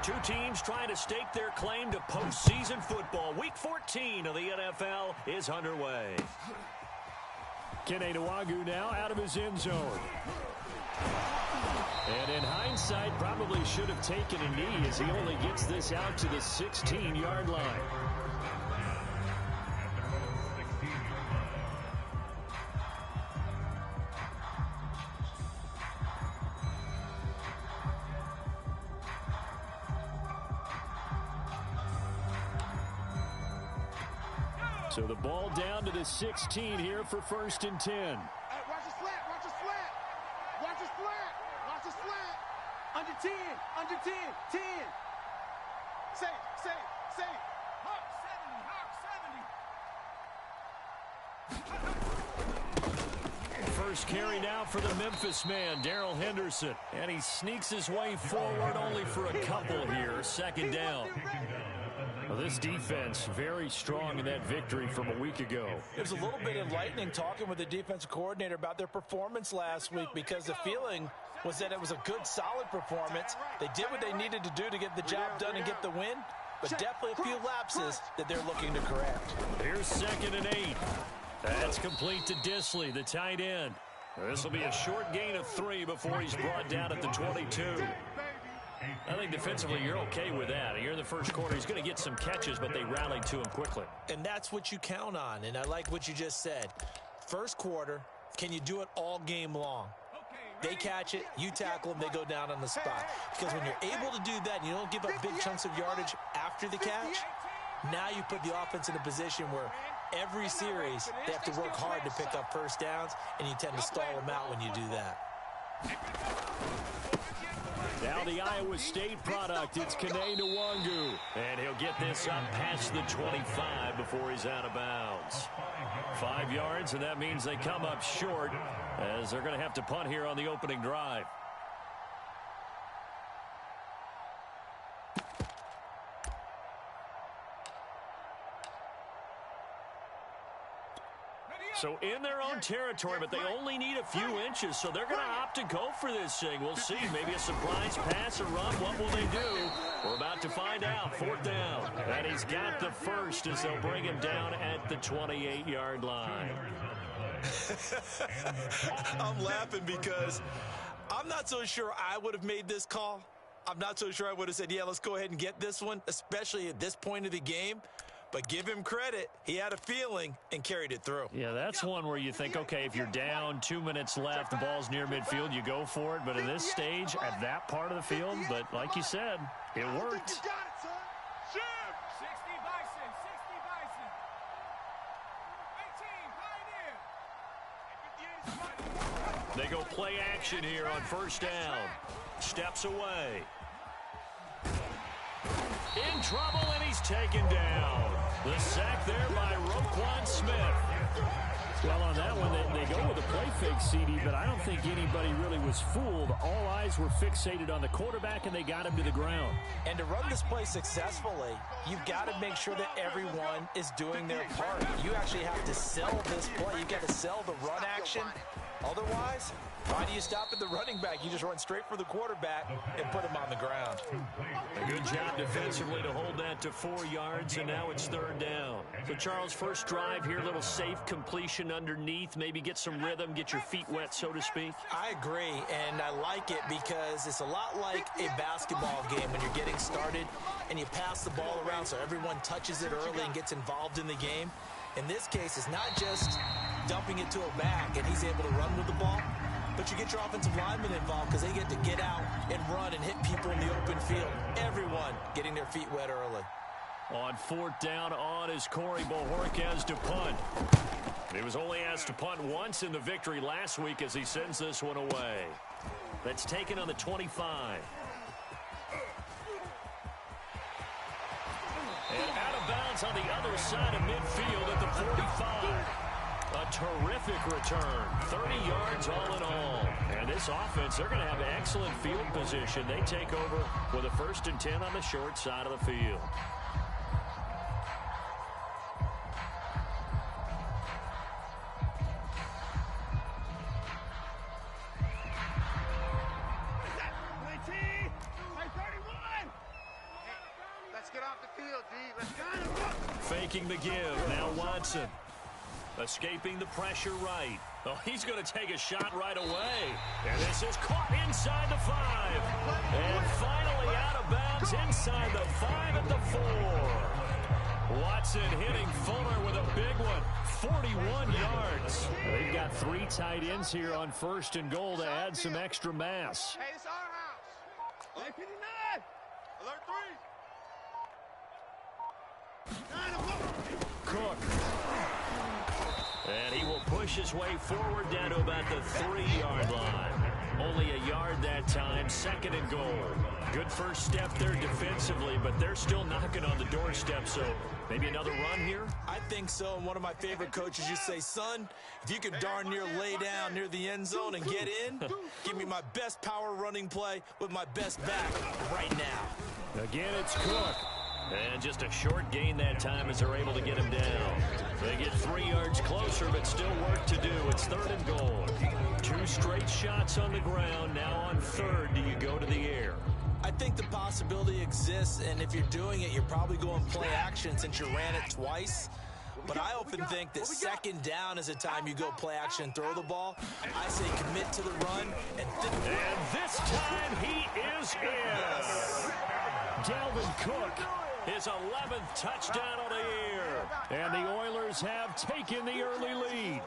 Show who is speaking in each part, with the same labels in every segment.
Speaker 1: Two teams trying to stake their claim to postseason football. Week 14 of the NFL is underway.
Speaker 2: Nawf now out of his end zone. And in hindsight, probably should have taken a knee as he only gets this out to the 16-yard line. So the ball down to the 16 here for 1st and 10.
Speaker 3: Hey, watch the slant, watch the slant. Watch the slant, watch the slant. Under 10, under 10, 10. Say, Hawk 70, Hawk 70.
Speaker 2: First carry now for the Memphis man, Darrell Henderson. And he sneaks his way forward only for a couple here. 2nd down. Well, this defense very strong in that victory from a week ago.
Speaker 4: It was a little bit enlightening talking with the defensive coordinator about their performance last week because the feeling was that it was a good, solid performance. They did what they needed to do to get the job done and get the win, but definitely a few lapses that they're looking to correct.
Speaker 2: Here's 2nd and 8. That's complete to Disley, the tight end. This will be a short gain of 3 before he's brought down at the 22. I think defensively you're okay with that. You're in the first quarter. He's going to get some catches, but they rallied to him quickly.
Speaker 4: And that's what you count on, and I like what you just said. First quarter, can you do it all game long? They catch it, you tackle them, they go down on the spot. Because when you're able to do that and you don't give up big chunks of yardage after the catch, now you put the offense in a position where every series they have to work hard to pick up first downs, and you tend to stall them out when you do that.
Speaker 2: Now the Iowa State product, it's Nawf. And he'll get this up past the 25 before he's out of bounds. 5 yards, and that means they come up short as they're going to have to punt here on the opening drive. So in their own territory, but they only need a few inches, so they're going to opt to go for this thing. We'll see. Maybe a surprise pass or run. What will they do? We're about to find out. 4th down. And he's got the first as they'll bring him down at the 28-yard line.
Speaker 4: I'm laughing because I'm not so sure I would have made this call. I'm not so sure I would have said, yeah, let's go ahead and get this one, especially at this point of the game. But give him credit. He had a feeling and carried it through.
Speaker 2: Yeah, that's one where you think, okay, if you're down, 2 minutes left, the ball's near midfield, you go for it. But in this stage, at that part of the field, but like you said, it worked.
Speaker 3: 60 Bison, 60 Bison. 18, Pioneer.
Speaker 2: They go play action here on 1st down. Steps away. In trouble, and he's taken down. The sack there by Roquan Smith. Well, on that one, they go with a play fake, CD, but I don't think anybody really was fooled. All eyes were fixated on the quarterback, and they got him to the ground.
Speaker 4: And to run this play successfully, you've got to make sure that everyone is doing their part. You actually have to sell this play. You've got to sell the run action. Otherwise, why do you stop at the running back? You just run straight for the quarterback and put him on the ground.
Speaker 2: A good job defensively to hold that to 4 yards, and now it's 3rd down. So, Charles, first drive here, little safe completion underneath, maybe get some rhythm, get your feet wet, so to speak.
Speaker 4: I agree, and I like it because it's a lot like a basketball game when you're getting started and you pass the ball around so everyone touches it early and gets involved in the game. In this case, it's not just dumping it to a back and he's able to run with the ball, but you get your offensive linemen involved because they get to get out and run and hit people in the open field. Everyone getting their feet wet early.
Speaker 2: On 4th down, on is Corey Bojorquez to punt. He was only asked to punt once in the victory last week as he sends this one away. That's taken on the 25. And out of bounds on the other side of midfield at the 45. A terrific return. 30 yards all in all. And this offense, they're going to have excellent field position. They take over with a 1st and 10 on the short side of the field.
Speaker 1: taking the give. Now Watson. Escaping the pressure right. Oh, he's going to take a shot right away. And this is caught inside the 5. And finally out of bounds inside the 5 at the 4. Watson hitting Fuller with a big one. 41 yards. They've got 3 tight ends here on 1st and goal to add some extra mass.
Speaker 3: Hey, it's our house. Alert 59. Alert 3.
Speaker 1: Cook. And he will push his way forward down to about the 3-yard line. Only a yard that time, 2nd and goal. Good first step there defensively, but they're still knocking on the doorstep, so maybe another run here?
Speaker 4: I think so, and one of my favorite coaches used to say, son, if you could darn near lay down near the end zone and get in, give me my best power running play with my best back right now.
Speaker 1: Again, it's Cook. And just a short gain that time as they're able to get him down. They get 3 yards closer, but still work to do. It's 3rd and goal. 2 straight shots on the ground. Now on 3rd, do you go to the air?
Speaker 4: I think the possibility exists, and if you're doing it, you're probably going play action since you ran it twice. But I often think that 2nd down is a time you go play action and throw the ball. I say commit to the run. And
Speaker 1: this time he is in. Dalvin Cook. His 11th touchdown on the year. And the Oilers have taken the early lead.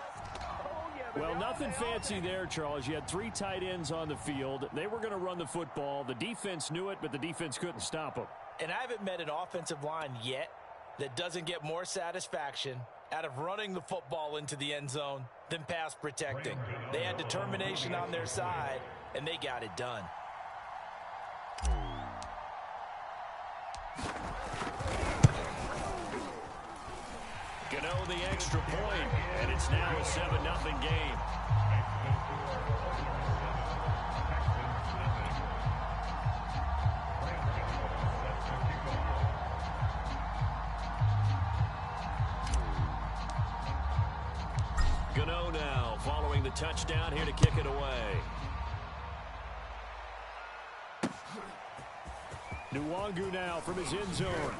Speaker 1: Well, nothing fancy there, Charles. You had 3 tight ends on the field. They were going to run the football. The defense knew it, but the defense couldn't stop them.
Speaker 4: And I haven't met an offensive line yet that doesn't get more satisfaction out of running the football into the end zone than pass protecting. They had determination on their side, and they got it done.
Speaker 1: Gano the extra point, and it's now a 7-0 game. Gano now following the touchdown here to kick it away. Nwangu now from his end zone.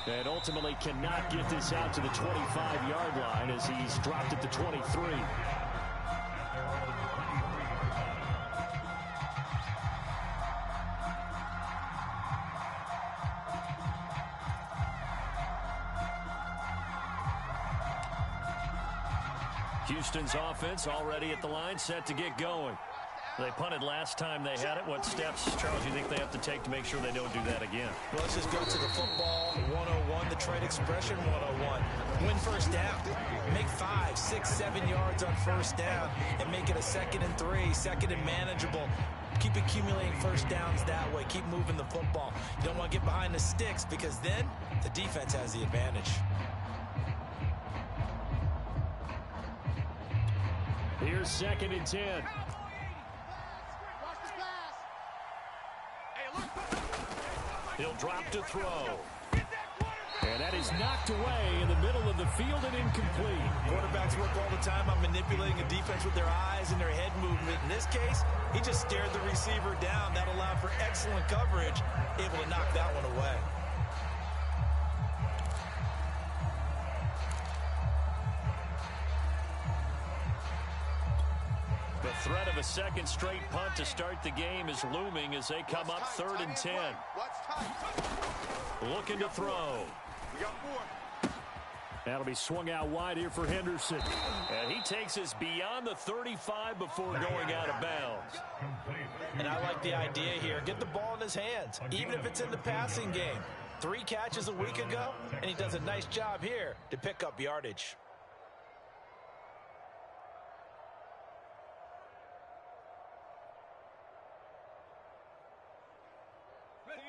Speaker 1: And ultimately cannot get this out to the 25-yard line as he's dropped at the 23. Houston's offense already at the line, set to get going. They punted last time they had it. What steps, Charles, you think they have to take to make sure they don't do that again?
Speaker 4: Well, let's just go to the football 101, the trade expression 101. Win first down. Make 5, 6, 7 yards on first down and make it a 2nd and 3, 2nd and manageable. Keep accumulating first downs that way. Keep moving the football. You don't want to get behind the sticks because then the defense has the advantage.
Speaker 1: Here's 2nd and 10. He'll drop to throw. And that is knocked away in the middle of the field and incomplete.
Speaker 4: Quarterbacks work all the time on manipulating a defense with their eyes and their head movement. In this case, he just stared the receiver down. That allowed for excellent coverage, able to knock that one away.
Speaker 1: The threat of a 2nd straight punt to start the game is looming as they come up 3rd and 10. Looking to throw. That'll be swung out wide here for Henderson. And he takes us beyond the 35 before going out of bounds.
Speaker 4: And I like the idea here. Get the ball in his hands, even if it's in the passing game. 3 catches a week ago, and he does a nice job here to pick up yardage.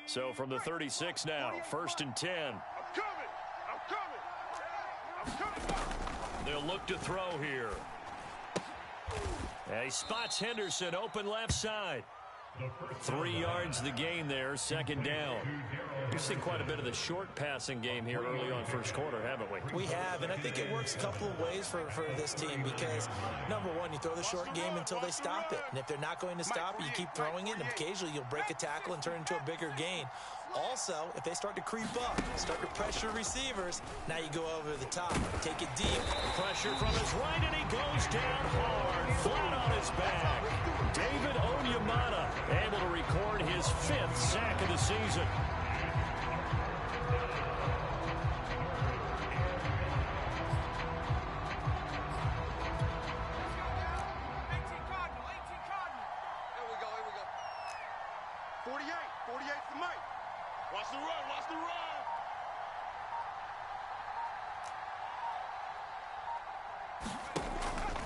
Speaker 1: So from the 36 now, 1st and 10.
Speaker 3: I'm coming.
Speaker 1: They'll look to throw here. And he spots Henderson open left side. 3 yards the gain there, 2nd down. We've seen quite a bit of the short passing game here early on first quarter, haven't we?
Speaker 4: We have, and I think it works a couple of ways for this team because, number one, you throw the short game until they stop it. And if they're not going to stop it, you keep throwing it, and occasionally you'll break a tackle and turn into a bigger gain. Also, if they start to creep up, start to pressure receivers, now you go over the top, take it deep.
Speaker 2: Pressure from his right, and he goes down hard, flat on his back. David Onyemata able to record his 5th sack of the season.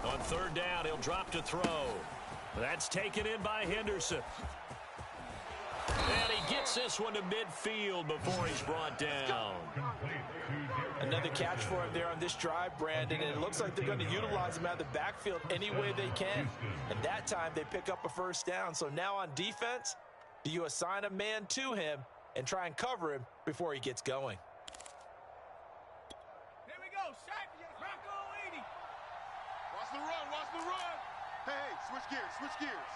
Speaker 2: On 3rd down, he'll drop to throw. That's taken in by Henderson. And he gets this one to midfield before he's brought down.
Speaker 4: Another catch for him there on this drive, Brandon, and it looks like they're going to utilize him out of the backfield any way they can. And that time, they pick up a 1st down. So now on defense, do you assign a man to him and try and cover him before he gets going?
Speaker 3: Here we go. Rocco 80. Watch the run. Watch the run. Hey, switch gears. Switch gears.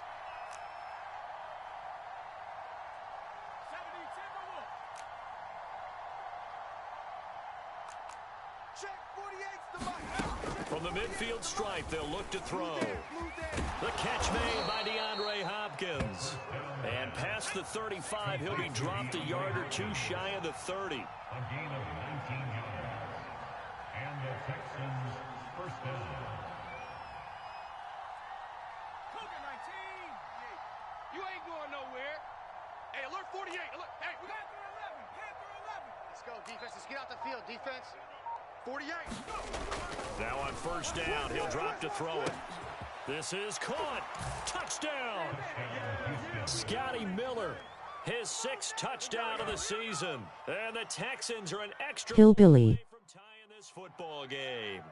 Speaker 3: 70 Timberwolves. Check 48's the mic.
Speaker 2: From the midfield stripe, they'll look to throw. The catch made by DeAndre Hopkins. And past the 35, he'll be dropped a yard or two shy of the 30.
Speaker 5: A gain of 19 yards. And the Texans' 1st down.
Speaker 3: Cougar 19. You ain't going nowhere. Hey, alert 48. Alert. Hey, we got Panther 11. Let's go, defense. Let's get out the field, defense. 48.
Speaker 2: Now on 1st down, he'll drop to throw it. This is caught. Touchdown. Scotty Miller, his 6th touchdown of the season. And the Texans are an extra
Speaker 6: Hillbilly
Speaker 2: away from tying this football game.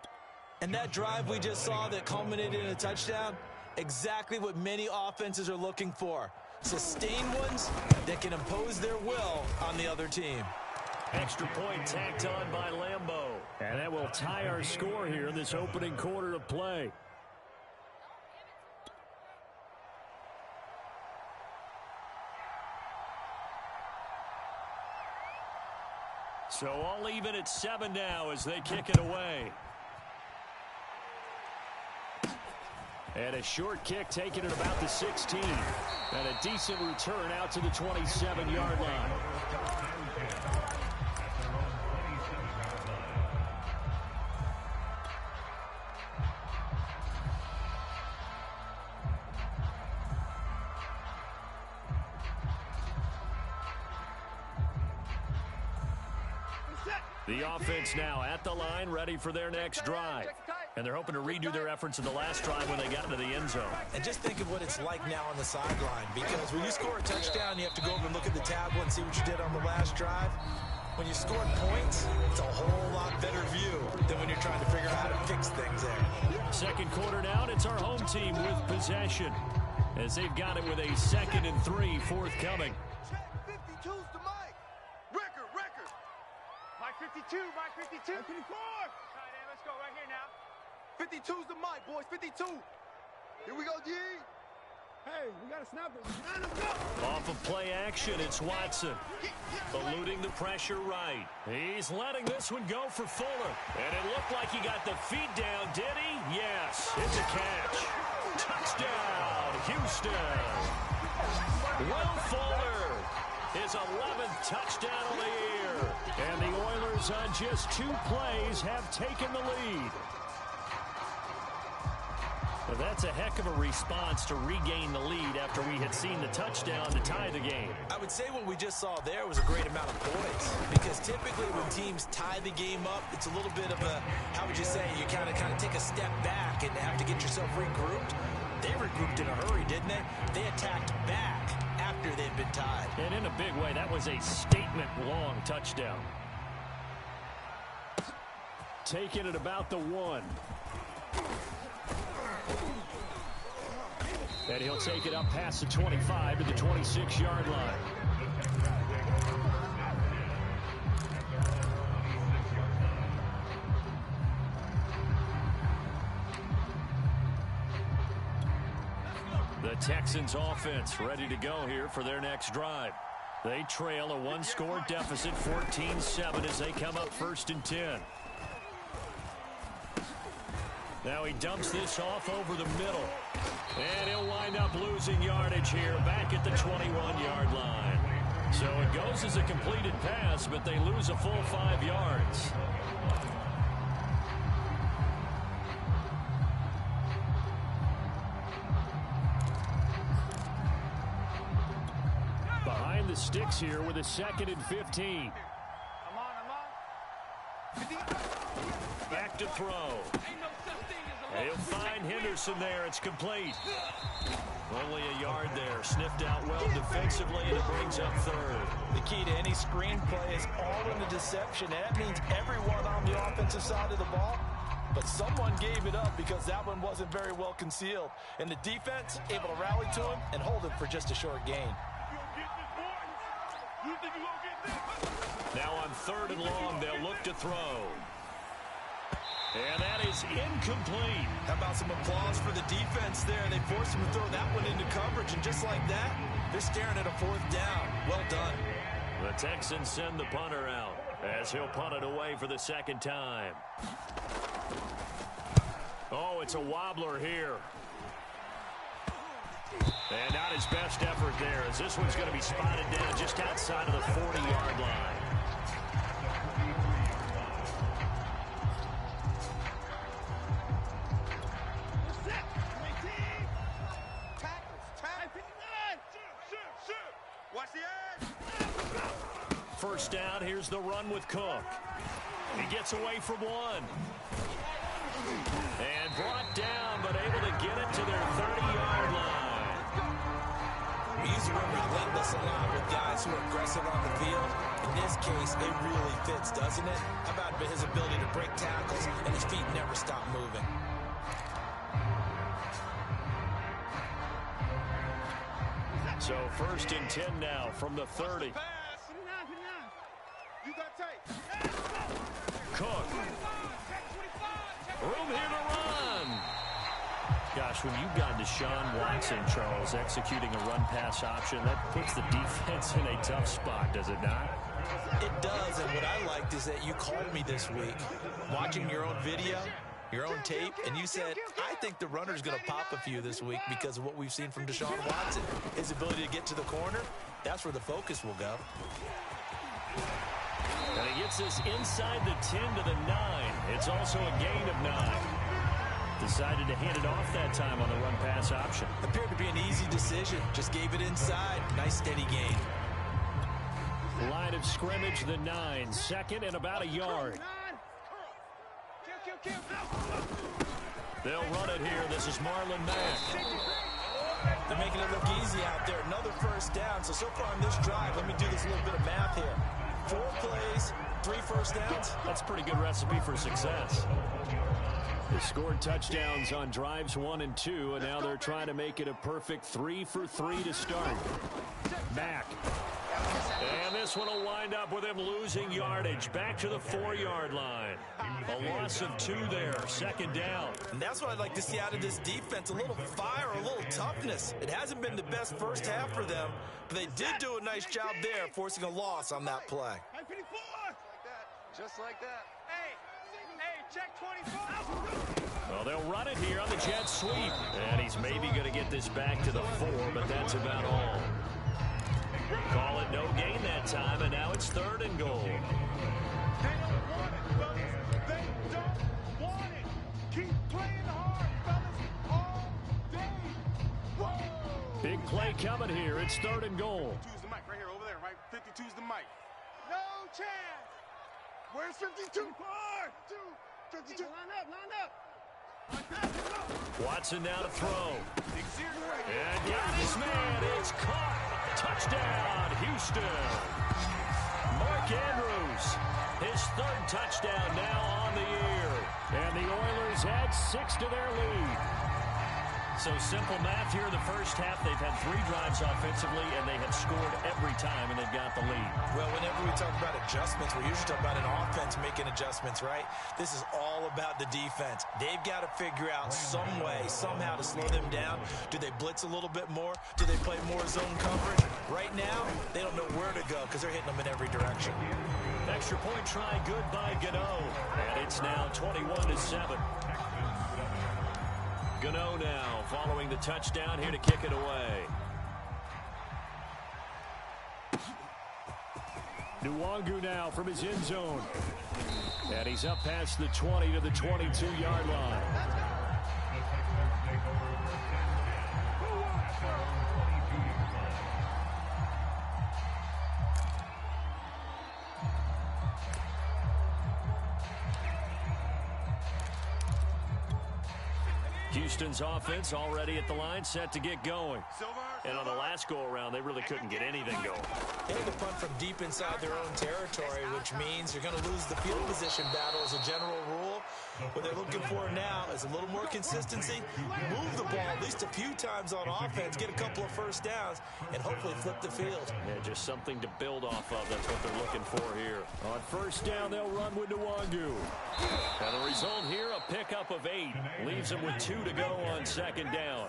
Speaker 4: And that drive we just saw that culminated in a touchdown, exactly what many offenses are looking for. Sustained ones that can impose their will on the other team.
Speaker 2: Extra point tacked on by Lambeau. And that will tie our score here in this opening quarter of play. So all even at 7 now as they kick it away. And a short kick taken at about the 16. And a decent return out to the 27-yard line. The offense now at the line, ready for their next drive. And they're hoping to redo their efforts in the last drive when they got into the end zone.
Speaker 4: And just think of what it's like now on the sideline, because when you score a touchdown, you have to go over and look at the tablet and see what you did on the last drive. When you scored points, it's a whole lot better view than when you're trying to figure out how to fix things there.
Speaker 2: 2nd quarter down, it's our home team with possession, as they've got it with a 2nd and 3 forthcoming.
Speaker 3: Check 52's the mic. Record. Mike 52. Mike 52. 54. All right, then, let's go right here now. 52's the mic, boys. 52. Here we go, G. Hey, we got to snap it. Let's go.
Speaker 2: Off of play action, it's Watson. Eluding the pressure right. He's letting this one go for Fuller. And it looked like he got the feet down, did he? Yes, it's a catch. Touchdown, Houston. Will Fuller, his 11th touchdown of the year. And the Oilers on just 2 plays have taken the lead. Well, that's a heck of a response to regain the lead after we had seen the touchdown to tie the game.
Speaker 4: I would say what we just saw there was a great amount of poise, because typically when teams tie the game up, it's a little bit of a, how would you say, you kind of take a step back and have to get yourself regrouped. They regrouped in a hurry, didn't they? They attacked back after they'd been tied.
Speaker 2: And in a big way, that was a statement-long touchdown. Taking it about the 1. And he'll take it up past the 25 to the 26-yard line. The Texans offense ready to go here for their next drive.
Speaker 1: They trail a one-score deficit, 14-7, as they come up 1st and 10. Now he dumps this off over the middle. And he'll wind up losing yardage here back at the 21-yard line. So it goes as a completed pass, but they lose a full 5 yards. Behind the sticks here with a 2nd and 15. Back to throw. He'll find Henderson there. It's complete. Only a yard there. Sniffed out well defensively, and it brings up 3rd.
Speaker 4: The key to any screenplay is all in the deception. That means everyone on the offensive side of the ball, but someone gave it up because that one wasn't very well concealed. And the defense able to rally to him and hold him for just a short gain.
Speaker 1: Now on 3rd and long, they'll look to throw. And that is incomplete.
Speaker 4: How about some applause for the defense there? They forced him to throw that one into coverage, and just like that, they're staring at a 4th down. Well done.
Speaker 1: The Texans send the punter out as he'll punt it away for the 2nd time. Oh, it's a wobbler here. And not his best effort there, as this one's going to be spotted down just outside of the 40-yard line. First down, here's the run with Cook. He gets away from one. And brought down, but able to get it to their 30-yard line.
Speaker 4: We use the word relentless a lot with guys who are aggressive on the field. In this case, it really fits, doesn't it? How about his ability to break tackles, and his feet never stop moving.
Speaker 1: So 1st and 10 now from the 30. Cook. Room here to run. Gosh, when you've got Deshaun Watson, Charles, executing a run-pass option, that puts the defense in a tough spot, does it not?
Speaker 4: It does, and what I liked is that you called me this week, watching your own video, your own tape, and you said, I think the runner's going to pop a few this week because of what we've seen from Deshaun Watson. His ability to get to the corner, that's where the focus will go.
Speaker 1: And he gets this inside the 10 to the 9. It's also a gain of 9. Decided to hand it off that time on the run-pass option.
Speaker 4: Appeared to be an easy decision. Just gave it inside. Nice steady gain.
Speaker 1: Line of scrimmage, the 9. 2nd and about a yard. They'll run it here. This is Marlon Mack.
Speaker 4: They're making it look easy out there. Another first down. So far on this drive, let me do this little bit of math here. 4 plays, 3 first downs.
Speaker 1: That's a pretty good recipe for success. They scored touchdowns on drives 1 and 2, and now they're trying to make it a perfect 3 for 3 to start. Mack. And this one will wind up with him losing yardage back to the 4-yard line. A loss of 2 there, 2nd down.
Speaker 4: And that's what I'd like to see out of this defense, a little fire, a little toughness. It hasn't been the best first half for them, but they did do a nice job there, forcing a loss on that play.
Speaker 3: Just like that. Hey, check 24.
Speaker 1: Well, they'll run it here on the jet sweep. And he's maybe going to get this back to the 4, but that's about all. Call it no gain that time, and now it's 3rd and goal.
Speaker 3: They don't want it, fellas. They don't want it. Keep playing hard, fellas, all day. Whoa!
Speaker 1: Big play coming here. It's 3rd and goal.
Speaker 3: 52's the mic right here, over there, right? 52's the mic. No chance. Where's 52? 52. Line up.
Speaker 1: Watson now to throw. And got his man. It's caught. Touchdown, Houston. Mark Andrews, his 3rd touchdown now on the year. And the Oilers add 6 to their lead. So simple math here in the first half. They've had 3 drives offensively, and they have scored every time, and they've got the lead.
Speaker 4: Well, whenever we talk about adjustments, we usually talk about an offense making adjustments, right? This is all about the defense. They've got to figure out some way, somehow to slow them down. Do they blitz a little bit more? Do they play more zone coverage? Right now, they don't know where to go because they're hitting them in every direction.
Speaker 1: Extra point try good by Gano. And it's now 21-7. Gano now following the touchdown here to kick it away. Nwangu now from his end zone. And he's up past the 20 to the 22-yard line. Houston's offense already at the line, set to get going. And on the last go-around, they really couldn't get anything going.
Speaker 4: They had to punt from deep inside their own territory, which means you're going to lose the field position battle as a general rule. What they're looking for now is a little more consistency, move the ball at least a few times on offense, get a couple of first downs, and hopefully flip the field.
Speaker 1: Yeah, just something to build off of. That's what they're looking for here. On first down, they'll run with Nwangu. And the result here, a pickup of 8. Leaves them with 2 to go on second down.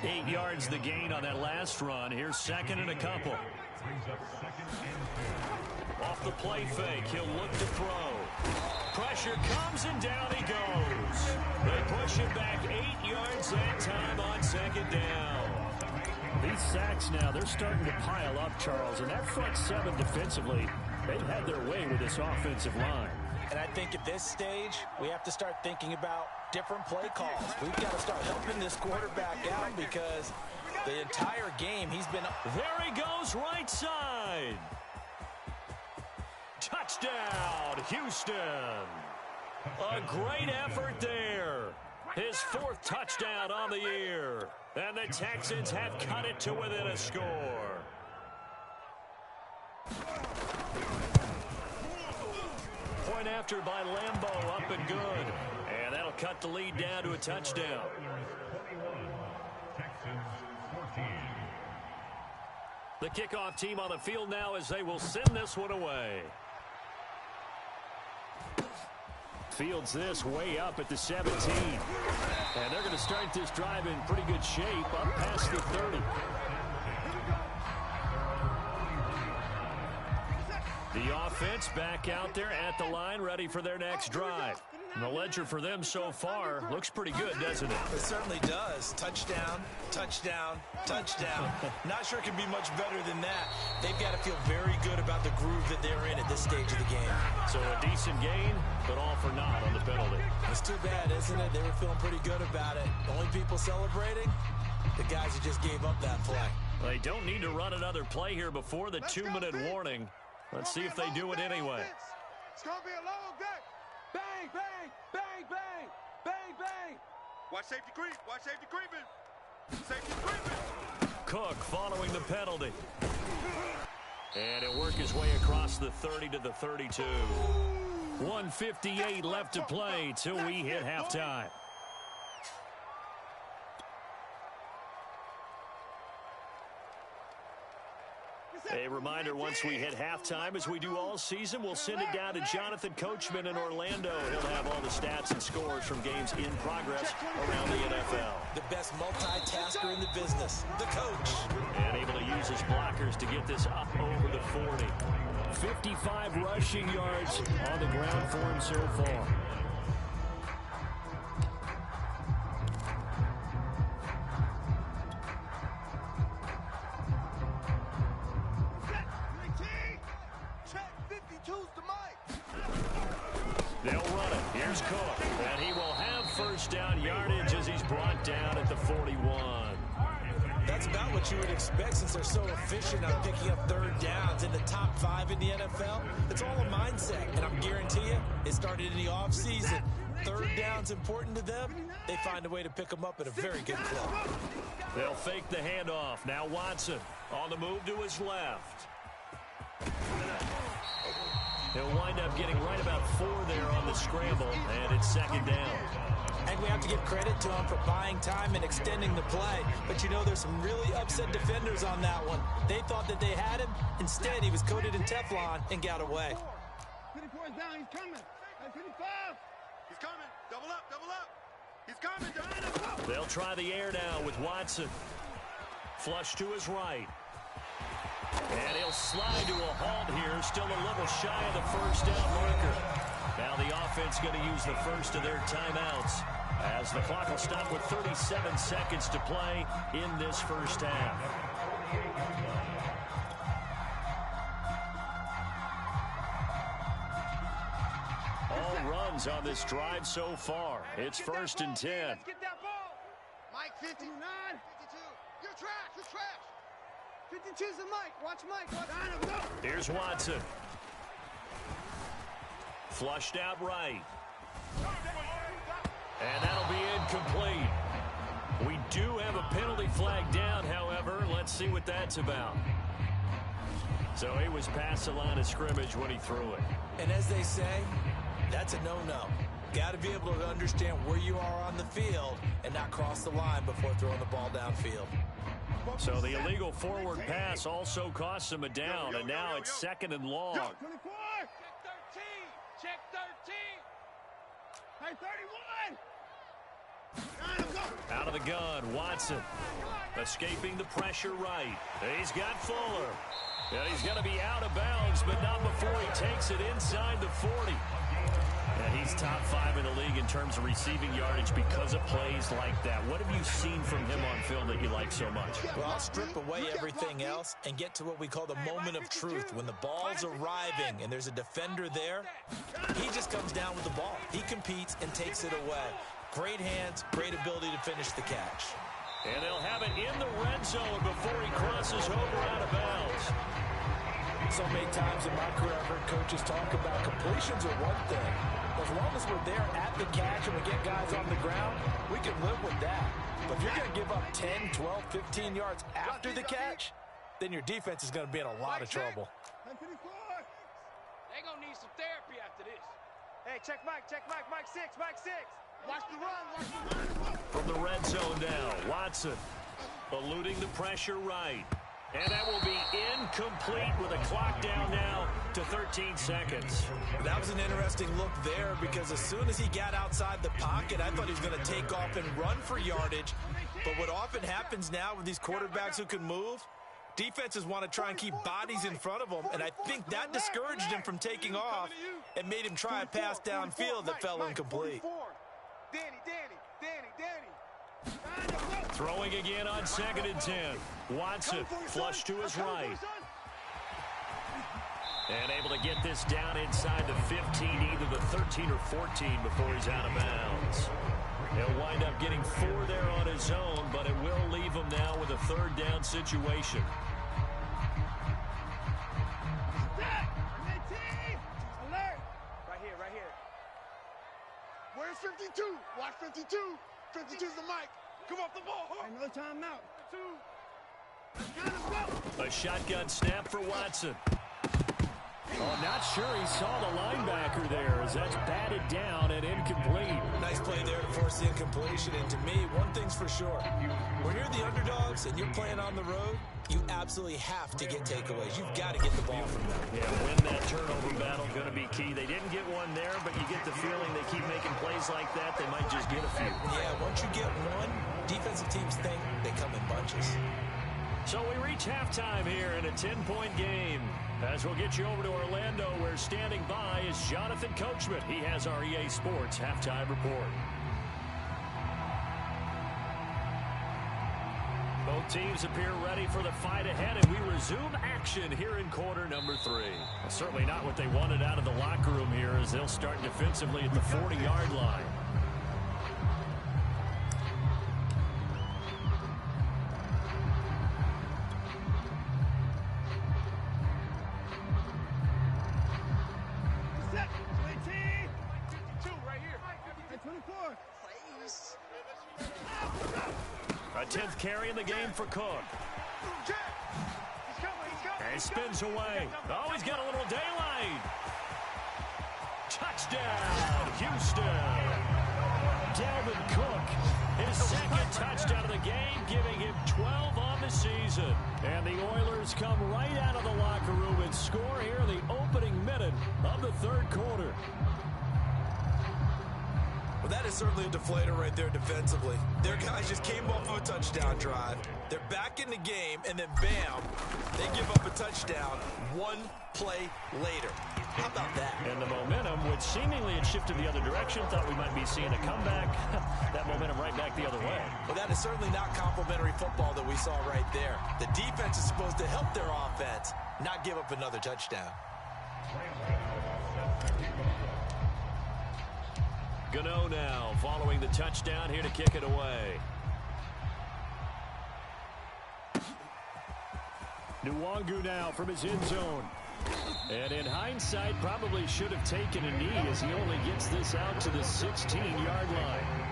Speaker 1: 8 yards the gain on that last run. Here's second and a couple. Off the play fake, he'll look to throw. Pressure comes and down he goes. They push him back 8 yards that time on second down. These sacks now, they're starting to pile up, Charles. And that front 7 defensively, they've had their way with this offensive line.
Speaker 4: And I think at this stage, we have to start thinking about different play calls. We've got to start helping this quarterback out because the entire game he's been...
Speaker 1: There he goes, right side. Touchdown, Houston. A great effort there. His 4th touchdown on the year. And the Texans have cut it to within a score. Point after by Lambeau, up and good. And that'll cut the lead down to a touchdown. The kickoff team on the field now as they will send this one away. Fields this way up at the 17. And they're going to start this drive in pretty good shape up past the 30. The offense back out there at the line, ready for their next drive. And the ledger for them so far looks pretty good, doesn't it?
Speaker 4: It certainly does. Touchdown, touchdown, touchdown. Not sure it can be much better than that. They've got to feel very good about the groove that they're in at this stage of the game.
Speaker 1: So a decent gain, but all for naught on the penalty.
Speaker 4: It's too bad, isn't it? They were feeling pretty good about it. The only people celebrating, the guys who just gave up that play.
Speaker 1: They don't need to run another play here before the 2-minute warning. Let's see if they do it anyway.
Speaker 3: It's going to be a long day. Bang, bang, bang, bang, bang, bang. Watch safety creep. Watch safety creeping. Safety creeping.
Speaker 1: Cook following the penalty. And he'll work his way across the 30 to the 32. 1:58 left to play till we hit halftime. A reminder, once we hit halftime, as we do all season, we'll send it down to Jonathan Coachman in Orlando. He'll have all the stats and scores from games in progress around the NFL.
Speaker 4: The best multitasker in the business, the coach.
Speaker 1: And able to use his blockers to get this up over the 40. 55 rushing yards on the ground for him so far. They'll run it. Here's Cook. And he will have first down yardage as he's brought down at the 41.
Speaker 4: That's about what you would expect since they're so efficient on picking up third downs in the top 5 in the NFL. It's all a mindset, and I'm guarantee you it started in the offseason. Third down's important to them. They find a way to pick them up at a very good clip.
Speaker 1: They'll fake the handoff. Now Watson on the move to his left.
Speaker 2: He'll wind up getting right about 4 there on the scramble, and it's second down.
Speaker 4: I think we have to give credit to him for buying time and extending the play. But, you know, there's some really upset defenders on that one. They thought that they had him. Instead, he was coated in Teflon and got away.
Speaker 3: 54 is down. He's coming. 55. He's coming. Double up. Double up. He's coming. Down.
Speaker 2: They'll try the air now with Watson. Flush to his right. And he'll slide to a halt here. Still a little shy of the first down marker. Now the offense going to use the first of their timeouts, as the clock will stop with 37 seconds to play in this first half. All runs on this drive so far. It's 1st and 10.
Speaker 3: Let's get that ball. Mike, 59. 52. You're trash. You're trash. 52's the Mike. Watch Mike. Watch.
Speaker 2: Here's Watson. Flushed out right. And that'll be incomplete. We do have a penalty flag down, however. Let's see what that's about. So he was past the line of scrimmage when he threw it.
Speaker 4: And as they say, that's a no-no. Got to be able to understand where you are on the field and not cross the line before throwing the ball downfield.
Speaker 2: So the illegal forward pass also costs him a down, and now it's 2nd and long.
Speaker 3: 24. Check 13. Hey, 31.
Speaker 2: Out of the gun, Watson. Escaping the pressure right. He's got Fuller. And he's going to be out of bounds, but not before he takes it inside the 40. And he's top 5 in the league in terms of receiving yardage because of plays like that. What have you seen from him on film that you like so much?
Speaker 4: Well, I'll strip away everything else and get to what we call the moment of truth. When the ball's arriving and there's a defender there, he just comes down with the ball. He competes and takes it away. Great hands, great ability to finish the catch.
Speaker 2: And they'll have it in the red zone before he crosses over out of bounds.
Speaker 4: So many times in my career, I've heard coaches talk about completions are one thing. As long as we're there at the catch and we get guys on the ground, we can live with that. But if you're going to give up 10, 12, 15 yards after the catch, then your defense is going to be in a lot of trouble.
Speaker 3: They're going to need some therapy after this. Hey, check Mike, Mike 6, Mike 6. Watch the run, watch the run.
Speaker 2: From the red zone now, Watson eluding the pressure right. And that will be incomplete with a clock down now to 13 seconds.
Speaker 4: That was an interesting look there because as soon as he got outside the pocket, I thought he was going to take off and run for yardage. But what often happens now with these quarterbacks who can move, defenses want to try and keep bodies in front of them, and I think that discouraged him from taking off and made him try a pass downfield that fell incomplete.
Speaker 3: Danny.
Speaker 2: Throwing again on 2nd and 10. Watson flush to his right. And able to get this down inside the 15, either the 13 or 14 before he's out of bounds. He'll wind up getting 4 there on his own, but it will leave him now with a 3rd down situation.
Speaker 3: Alert! Right here. Where's 52? Watch 52. 52's the mic. Come off the ball. No timeout. 2.
Speaker 2: A shotgun snap for Watson. Oh, not sure he saw the linebacker there as that's batted down and incomplete.
Speaker 4: Nice play there to force the incompletion. And to me, one thing's for sure. When you're the underdogs and you're playing on the road, you absolutely have to get takeaways. You've got to get the ball from them.
Speaker 2: Yeah, win that turnover battle, going to be key. They didn't get one there, but you get the feeling they keep making plays like that, they might just get a few.
Speaker 4: Yeah, once you get one, defensive teams think they come in bunches.
Speaker 2: So we reach halftime here in a 10-point game. As we'll get you over to Orlando, where standing by is Jonathan Coachman. He has our EA Sports halftime report. Both teams appear ready for the fight ahead, and we resume action here in quarter number 3. Well, certainly not what they wanted out of the locker room here, as they'll start defensively at the 40-yard line. A 10th carry in the game for Cook. And spins away. Oh, he's got a little daylight.
Speaker 1: Touchdown, Houston. Dalvin Cook, his second touchdown of the game, giving him 12 on the season. And the Oilers come right out of the locker room and score here in the opening minute of the third quarter.
Speaker 4: Well, that is certainly a deflator right there defensively. Their guys just came off of a touchdown drive. They're back in the game, and then bam, they give up a touchdown one play later. How about that?
Speaker 1: And the momentum, which seemingly had shifted the other direction, thought we might be seeing a comeback. That momentum right back the other way.
Speaker 4: Well, that is certainly not complimentary football that we saw right there. The defense is supposed to help their offense, not give up another touchdown.
Speaker 1: Gano now following the touchdown here to kick it away. Nwangu now from his end zone. And in hindsight, probably should have taken a knee as he only gets this out to the 16-yard line.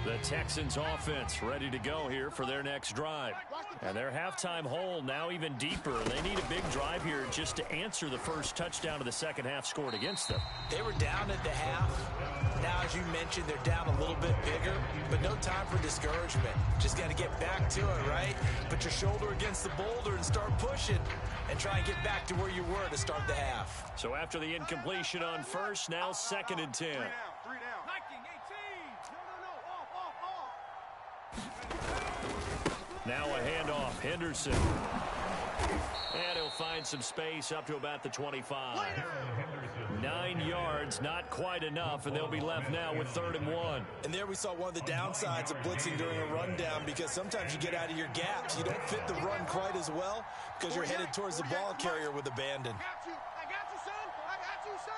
Speaker 1: The Texans offense ready to go here for their next drive. And their halftime hole now even deeper. They need a big drive here just to answer the first touchdown of the second half scored against them.
Speaker 4: They were down at the half. Now, as you mentioned, they're down a little bit bigger, but no time for discouragement. Just got to get back to it, right? Put your shoulder against the boulder and start pushing and try and get back to where you were to start the half.
Speaker 1: So after the incompletion on first, now 2nd and 10.
Speaker 3: 3 down.
Speaker 1: Now a handoff, Henderson. And he'll find some space up to about the 25. 9 yards, not quite enough, and they'll be left now with 3rd and 1.
Speaker 4: And there we saw one of the downsides of blitzing during a rundown, because sometimes you get out of your gaps. You don't fit the run quite as well because you're headed towards the ball carrier with abandon.
Speaker 3: I got you, son. I got you, son.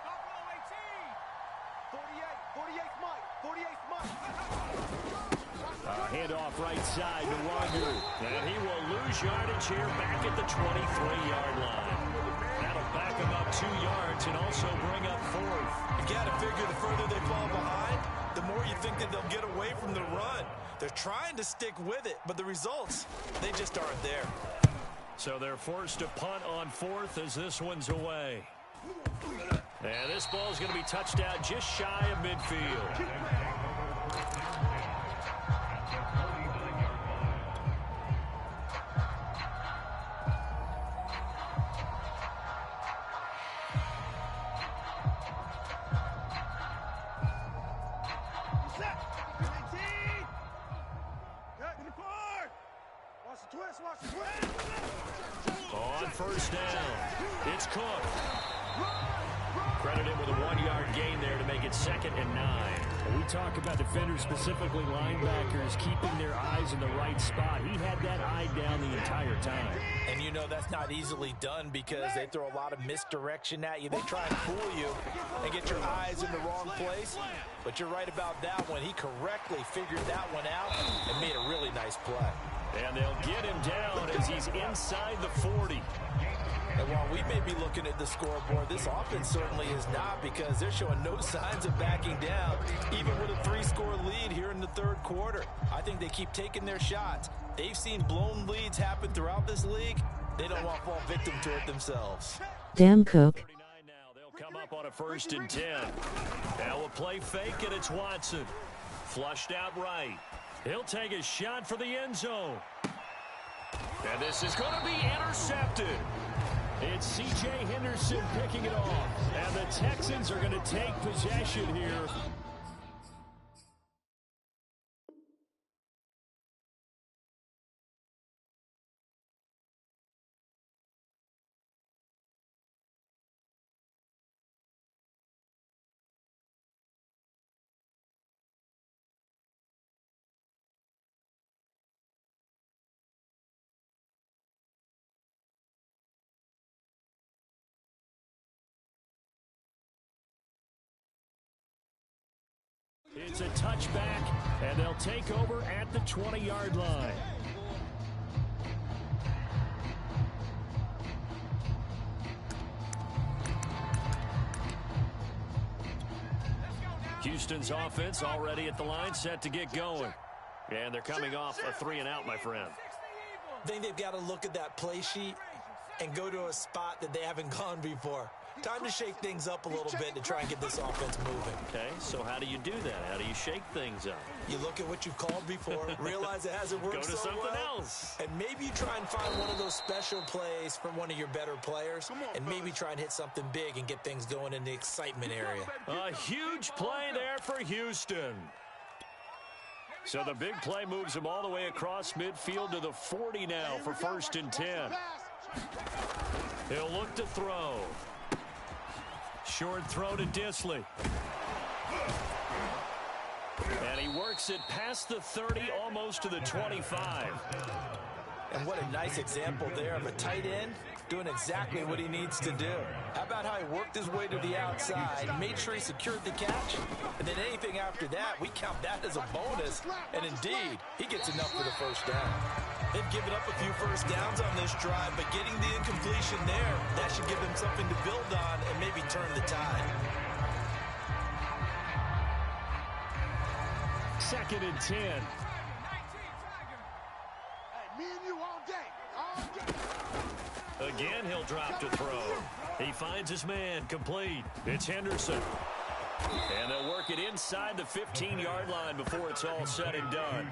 Speaker 3: Stop roll 18. 48 Mike. 48 Mike.
Speaker 1: Handoff right side to Wangu. And he will lose yardage here back at the 23-yard line. That'll back him up 2 yards and also bring up 4th.
Speaker 4: You got to figure the further they fall behind, the more you think that they'll get away from the run. They're trying to stick with it, but the results, they just aren't there.
Speaker 1: So they're forced to punt on 4th as this one's away. And this ball's going to be touched out just shy of midfield. On first down, it's Cook. Credited with a 1-yard gain there to make it 2nd and 9.
Speaker 2: And we talk about defenders, specifically linebackers, keeping their eyes in the right spot. He had that eye down the entire time.
Speaker 4: And you know that's not easily done because they throw a lot of misdirection at you. They try and fool you and get your eyes in the wrong place. But you're right about that one. He correctly figured that one out and made a really nice play.
Speaker 1: And they'll get him down as he's inside the 40.
Speaker 4: And while we may be looking at the scoreboard, this offense certainly is not, because they're showing no signs of backing down, even with a 3-score lead here in the third quarter. I think they keep taking their shots. They've seen blown leads happen throughout this league. They don't want to fall victim to it themselves.
Speaker 6: Damn Cook.
Speaker 1: 39 now. They'll come up on a 1st and 10. Now we'll play fake, and it's Watson. Flushed out right. He'll take a shot for the end zone. And this is going to be intercepted. It's C.J. Henderson picking it off. And the Texans are going to take possession here. It's a touchback, and they'll take over at the 20-yard line. Houston's offense already at the line, set to get going. And they're coming off a 3-and-out, my friend.
Speaker 4: I think they've got to look at that play sheet and go to a spot that they haven't gone before. Time to shake things up a little bit to try and get this offense moving.
Speaker 1: Okay, so how do you do that? How do you shake things up?
Speaker 4: You look at what you've called before, realize it hasn't worked
Speaker 1: Go to
Speaker 4: so
Speaker 1: something
Speaker 4: well,
Speaker 1: else.
Speaker 4: and maybe you try and find one of those special plays from one of your better players, and maybe try and hit something big and get things going in the excitement area.
Speaker 1: A huge play there for Houston. So the big play moves him all the way across midfield to the 40 now for 1st and 10. He'll look to throw. Short throw to Disley. And he works it past the 30, almost to the 25.
Speaker 4: And what a nice example there of a tight end doing exactly what he needs to do. How about how he worked his way to the outside, made sure he secured the catch, and then anything after that, we count that as a bonus. And indeed, he gets enough for the first down. They've given up a few first downs on this drive, but getting the incompletion there, that should give them something to build on and maybe turn the tide.
Speaker 1: 2nd and 10.
Speaker 3: Hey, me and you all day. All day.
Speaker 1: Again, he'll drop to throw. He finds his man, complete. It's Henderson. And they'll work it inside the 15-yard line before it's all said and done.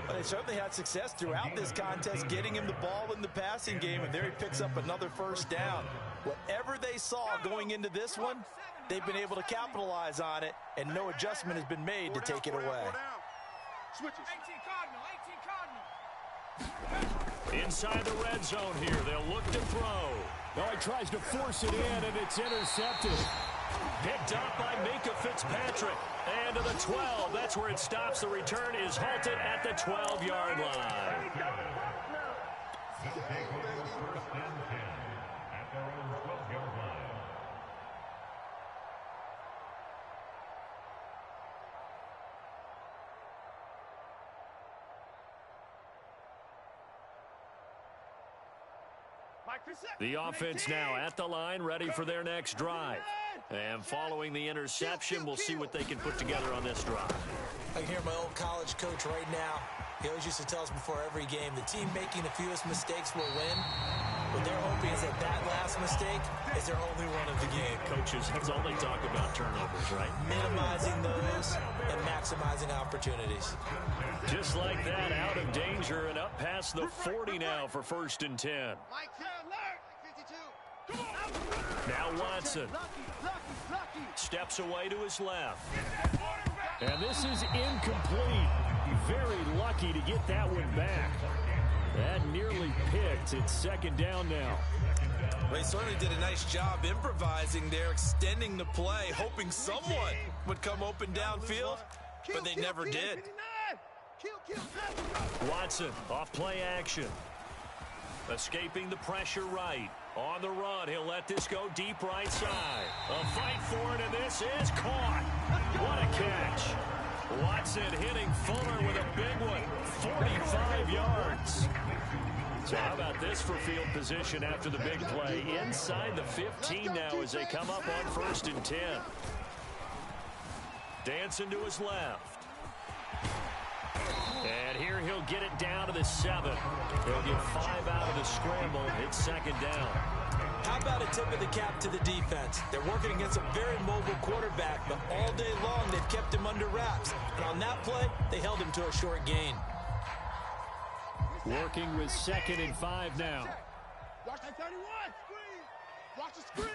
Speaker 4: Well, they certainly had success throughout this contest getting him the ball in the passing game, and there he picks up another first down. Whatever they saw going into this one, they've been able to capitalize on it, and no adjustment has been made to take it away.
Speaker 3: Switches.
Speaker 2: 18 Cardinal.
Speaker 1: Inside the red zone here, they'll look to throw.
Speaker 2: No, he tries to force it in, and it's intercepted.
Speaker 1: Picked up by Minka Fitzpatrick. And to the 12. That's where it stops. The return is halted at the 12-yard line.
Speaker 5: They'll take over 1st and 10 at their own 12-yard line.
Speaker 1: The offense now at the line, ready for their next drive. And following the interception, we'll see what they can put together on this drive.
Speaker 4: I can hear my old college coach right now. He always used to tell us before every game, the team making the fewest mistakes will win. What they're hoping is that last mistake is their only one of the game.
Speaker 1: Coaches, that's all they talk about, turnovers, right?
Speaker 4: Minimizing those and maximizing opportunities.
Speaker 1: Just like that, out of danger and up past the 40 now for 1st and 10.
Speaker 3: Mike, alert. 52.
Speaker 1: Now Watson steps away to his left.
Speaker 2: And this is incomplete. Very lucky to get that one back. That nearly picked. It's 2nd down now.
Speaker 4: Well, he certainly did a nice job improvising there, extending the play, hoping someone would come open downfield, but they never did.
Speaker 1: Watson off play action. Escaping the pressure right. On the run, he'll let this go deep right side. A fight for it, and this is caught. What a catch. Watson hitting Fuller with a big one. 45 yards. So how about this for field position after the big play? Inside the 15 now as they come up on 1st and 10. Dancing to his left. And here he'll get it down to the 7. He'll get 5 out of the scramble. It's 2nd down.
Speaker 4: How about a tip of the cap to the defense? They're working against a very mobile quarterback, but all day long they've kept him under wraps. And on that play, they held him to a short gain.
Speaker 2: Working with 2nd and 5 now.
Speaker 3: Watch that 31. Watch the screen.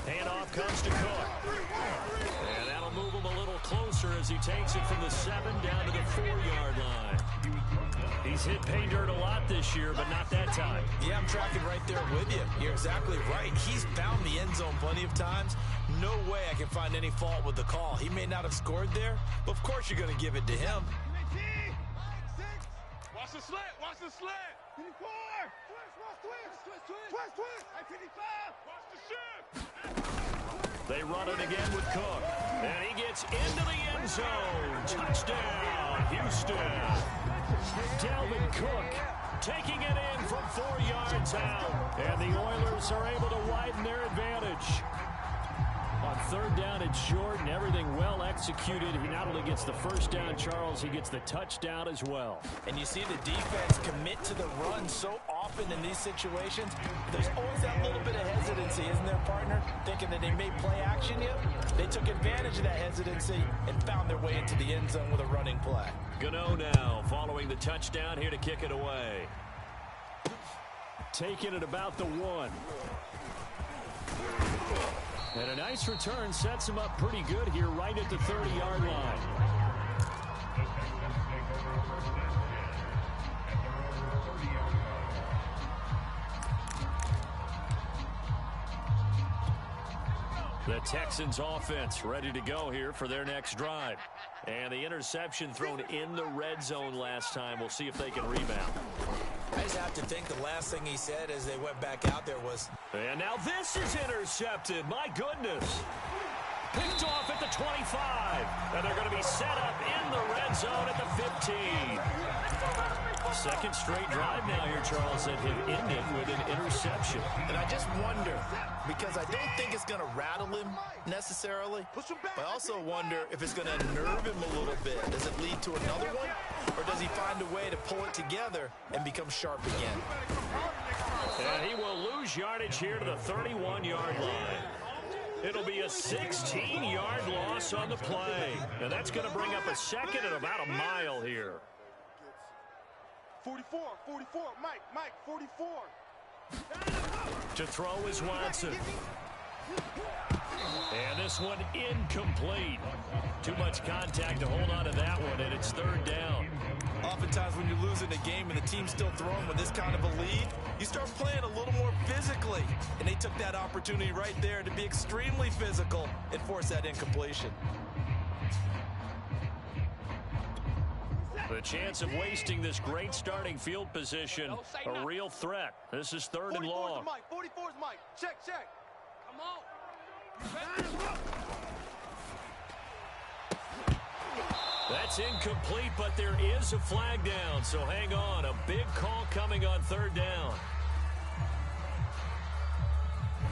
Speaker 1: Handoff comes to Cook. And that'll move him a little closer as he takes it from the 7 down to the 4-yard line. He's hit pay dirt a lot this year, but not that time.
Speaker 4: Yeah, I'm tracking right there with you. You're exactly right. He's found the end zone plenty of times. No way I can find any fault with the call. He may not have scored there, but of course you're going to give it to him.
Speaker 3: Watch the slant. Watch the slant. 54. Twist. 55. Watch the shift.
Speaker 1: They run it again with Cook. And he gets into the end zone. Touchdown, Houston. Dalvin Cook taking it in from 4 yards out. And the Oilers are able to widen their advantage.
Speaker 2: On Third down and short, and everything well executed. He not only gets the first down, Charles, he gets the touchdown as well.
Speaker 4: And you see the defense commit to the run so often in these situations. There's always that little bit of hesitancy, isn't there, partner? Thinking that they may play action yet. They took advantage of that hesitancy and found their way into the end zone with a running play.
Speaker 2: Gano now following the touchdown here to kick it away. Taking it about the 1. And a nice return sets him up pretty good here right at the 30-yard line. The Texans offense ready to go here for their next drive. And the interception thrown in the red zone last time. We'll see if they can rebound.
Speaker 4: I just have to think the last thing he said as they went back out there was...
Speaker 2: And now this is intercepted. My goodness. Picked off at the 25. And they're going to be set up in the red zone at the 15. Second straight drive now here, Charles, that have ended with an interception.
Speaker 4: And I just wonder, because I don't think it's going to rattle him necessarily, but I also wonder if it's going to unnerve him a little bit. Does it lead to another one, or does he find a way to pull it together and become sharp again?
Speaker 2: And he will lose yardage here to the 31-yard line. It'll be a 16-yard loss on the play. And that's going to bring up a second at about a mile here.
Speaker 3: 44, Mike, 44.
Speaker 2: To throw is Watson. And this one incomplete. Too much contact to hold on to that one, and it's third down.
Speaker 4: Oftentimes when you're losing a game and the team's still throwing with this kind of a lead, you start playing a little more physically. And they took that opportunity right there to be extremely physical and force that incompletion.
Speaker 2: The chance of wasting this great starting field position, a real threat. This is third and long.
Speaker 3: 44's Mike. Check. Come on.
Speaker 2: That's incomplete, but there is a flag down, so hang on. A big call coming on third down.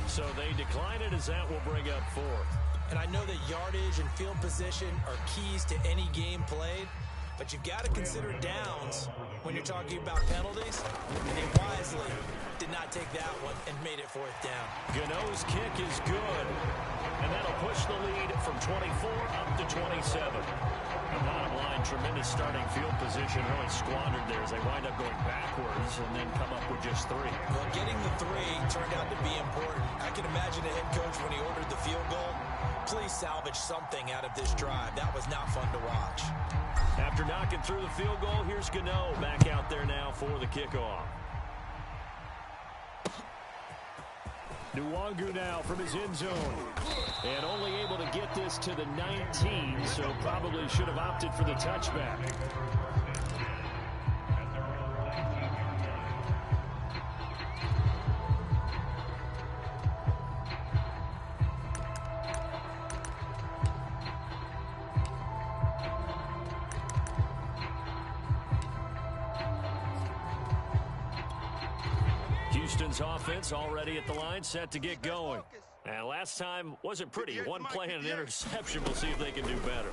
Speaker 2: So they decline it as that will bring up fourth.
Speaker 4: And I know that yardage and field position are keys to any game played, but you've got to consider downs when you're talking about penalties. And they wisely did not take that one and made it fourth down.
Speaker 2: Gano's kick is good. And that'll push the lead from 24 up to 27. The bottom line, tremendous starting field position. Really squandered there as they wind up going backwards and then come up with just 3.
Speaker 4: Well, getting the 3 turned out to be important. I can imagine the head coach when he ordered the field goal. Please salvage something out of this drive. That was not fun to watch.
Speaker 2: After knocking through the field goal, here's Gano back out there now for the kickoff. Nwangu now from his end zone. And only able to get this to the 19, so probably should have opted for the touchback. Houston's offense already at the line, set to get going. And last time wasn't pretty. One play and an interception. We'll see if they can do better.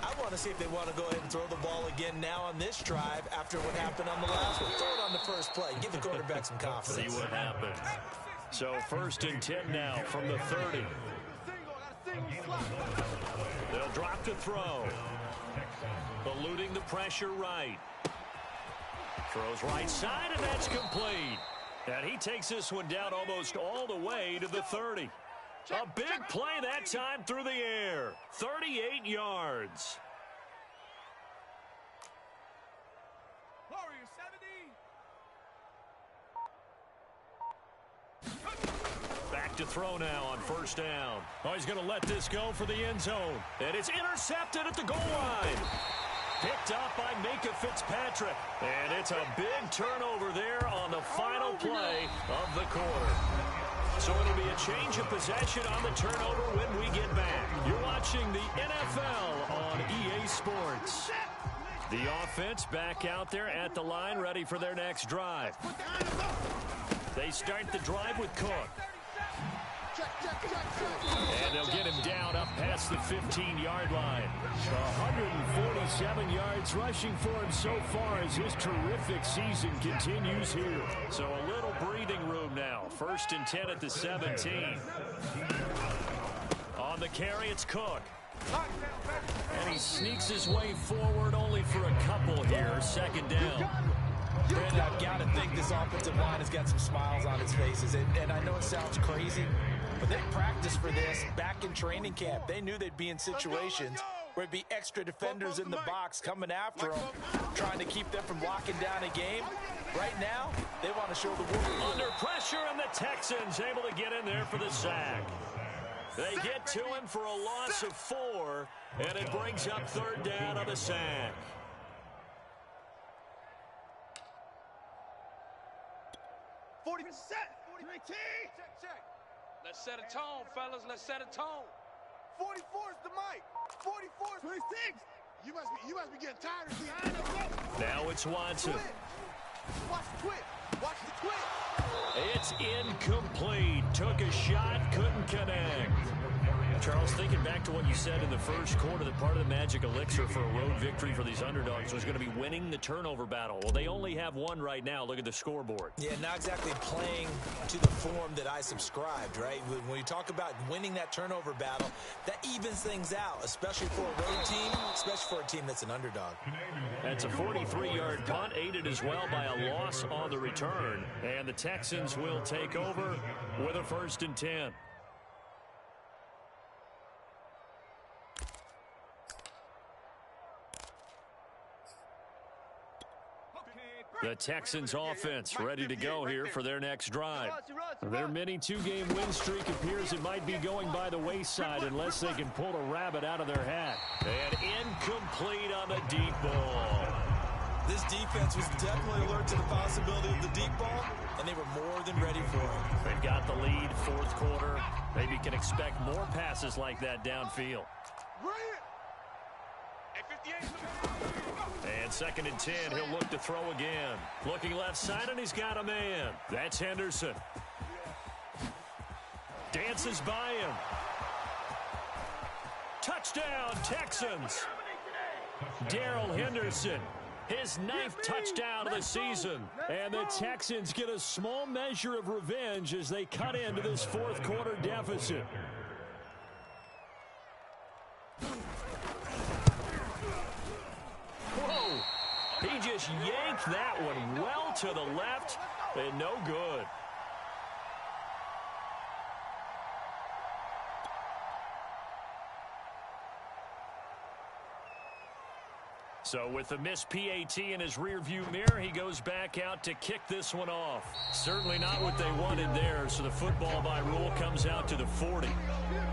Speaker 4: I want to see if they want to go ahead and throw the ball again now on this drive after what happened on the last one. Throw it on the first play. Give the quarterback some confidence.
Speaker 2: See what happens. So first and 10 now from the 30. They'll drop to throw. Eluding the pressure right. Throws right side, and that's complete. And he takes this one down almost all the way to the 30. A big play that time through the air. 38 yards. Back to throw now on first down. Oh, he's going to let this go for the end zone. And it's intercepted at the goal line. Picked up by Minka Fitzpatrick. And it's a big turnover there on the final play of the quarter. So it'll be a change of possession on the turnover when we get back. You're watching the NFL on EA Sports. The offense back out there at the line, ready for their next drive. They start the drive with Cook.
Speaker 1: And they'll get him down up past the 15-yard line.
Speaker 2: 147 yards rushing for him so far as his terrific season continues here.
Speaker 1: So a little breathing room now. 1st and 10 at the 17. On the carry, it's Cook. And he sneaks his way forward only for a couple here. 2nd down.
Speaker 4: Brandon, I've got to think this offensive line has got some smiles on its faces. And I know it sounds crazy, but they practiced for this back in training camp. They knew they'd be in situations where it'd be extra defenders in the box coming after them, trying to keep them from locking down a game. Right now, they want to show the world.
Speaker 1: Under pressure, and the Texans able to get in there for the sack. They get to him for a loss of 4, and it brings up 3rd down on the sack.
Speaker 3: Check. Let's set a tone, fellas. Let's set a tone. 44 is the mic. 44 is 26. You must be getting tired of seeing.
Speaker 1: Now it's Watson.
Speaker 3: Watch the twit. Watch the twit.
Speaker 1: It's incomplete. Took a shot, couldn't connect. Charles, thinking back to what you said in the first quarter, that part of the magic elixir for a road victory for these underdogs was going to be winning the turnover battle. Well, they only have one right now. Look at the scoreboard.
Speaker 4: Yeah, not exactly playing to the form that I subscribed, right? When you talk about winning that turnover battle, that evens things out, especially for a road team, especially for a team that's an underdog.
Speaker 1: That's a 43-yard punt, aided as well by a loss on the return. And the Texans will take over with a 1st and 10. The Texans offense ready to go here for their next drive. Their mini 2-game win streak appears it might be going by the wayside unless they can pull a rabbit out of their hat. And incomplete on the deep ball.
Speaker 4: This defense was definitely alert to the possibility of the deep ball, and they were more than ready for it.
Speaker 1: They've got the lead, 4th quarter. Maybe can expect more passes like that downfield. And 2nd and 10, he'll look to throw again. Looking left side, and he's got a man. That's Henderson. Dances by him. Touchdown, Texans. Darrell Henderson, his 9th touchdown of the season. And the Texans get a small measure of revenge as they cut into this 4th quarter deficit. Whoa! He just yanked that one well to the left, and no good. So with the missed PAT in his rearview mirror, he goes back out to kick this one off. Certainly not what they wanted there, so the football by rule comes out to the 40.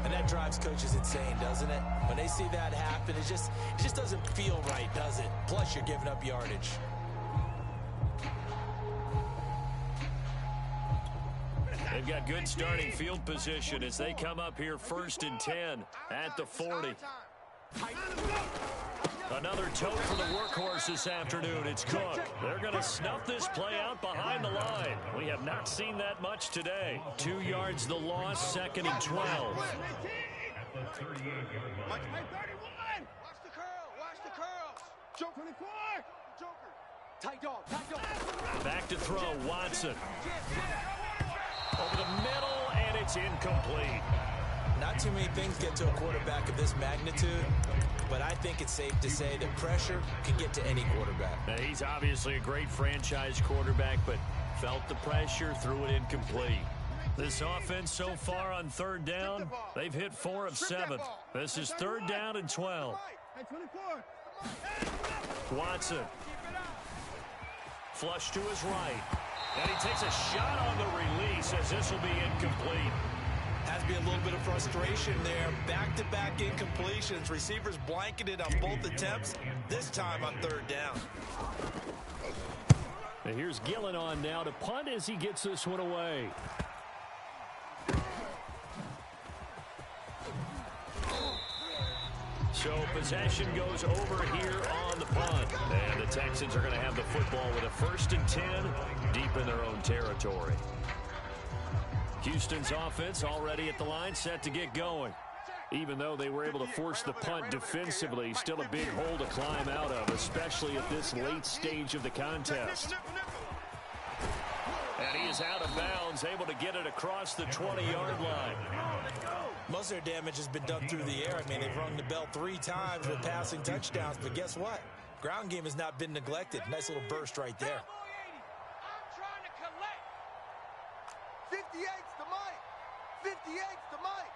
Speaker 4: And that drives coaches insane, doesn't it? When they see that happen, it just doesn't feel right, does it? Plus, you're giving up yardage.
Speaker 1: They've got good starting field position as they come up here 1st and 10 at the 40. Another tote for the workhorse this afternoon. It's Cook. They're going to snuff this play out behind the line. We have not seen that much today. 2 yards the loss, 2nd and 12.
Speaker 3: Watch the curl. Watch the curls. Joker. 24. Joker. Tight dog.
Speaker 1: Back to throw, Watson. Over the middle, and it's incomplete.
Speaker 4: Not too many things get to a quarterback of this magnitude, but I think it's safe to say that pressure can get to any quarterback.
Speaker 1: Now, he's obviously a great franchise quarterback, but felt the pressure, threw it incomplete. This offense so far on 3rd down, they've hit 4 of 7. This is 3rd down and 12. Watson. Flush to his right. And he takes a shot on the release as this will be incomplete.
Speaker 4: Has to be a little bit of frustration there. Back-to-back incompletions. Receivers blanketed on both attempts, this time on 3rd down.
Speaker 1: And here's Gillen on now to punt as he gets this one away. So possession goes over here on the punt. And the Texans are going to have the football with a 1st and 10 deep in their own territory. Houston's offense already at the line, set to get going. Even though they were able to force the punt defensively, still a big hole to climb out of, especially at this late stage of the contest. And he is out of bounds, able to get it across the 20-yard line.
Speaker 4: Most of their damage has been done through the air. I mean, they've rung the bell 3 times with passing touchdowns, but guess what? Ground game has not been neglected. Nice little burst right there.
Speaker 3: 58's the mic. 58's the mic.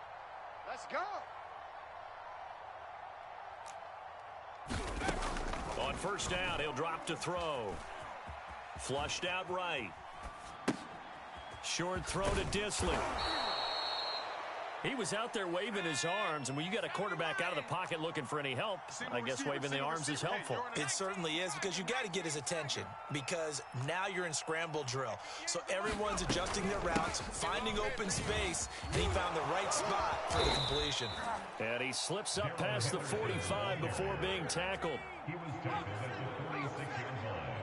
Speaker 3: Let's go.
Speaker 1: On first down, he'll drop to throw. Flushed out right. Short throw to Disley. He was out there waving his arms, and when you got a quarterback out of the pocket looking for any help, I guess waving the arms is helpful.
Speaker 4: It certainly is, because you got to get his attention, because now you're in scramble drill. So everyone's adjusting their routes, finding open space, and he found the right spot for the completion.
Speaker 1: And he slips up past the 45 before being tackled.
Speaker 5: He was tackled at the 46-yard line.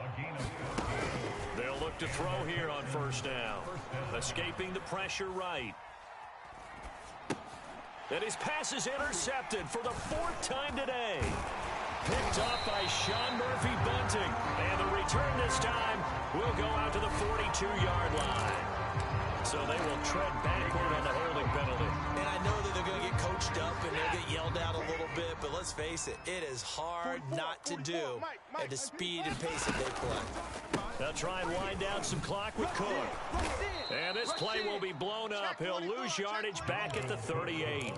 Speaker 5: A gain of 15.
Speaker 1: They'll look to throw here on first down. Escaping the pressure right. And his pass is intercepted for the 4th time today. Picked up by Sean Murphy-Bunting. And the return this time will go out to the 42-yard line. So they will tread backward on the holding penalty.
Speaker 4: And I know that they're going to get coached up and they'll get yelled at a little bit, but let's face it, it is hard not to do at the speed and pace that they play.
Speaker 1: They'll try and wind down some clock with Cook. And this play will be blown up. He'll lose yardage back at the 38.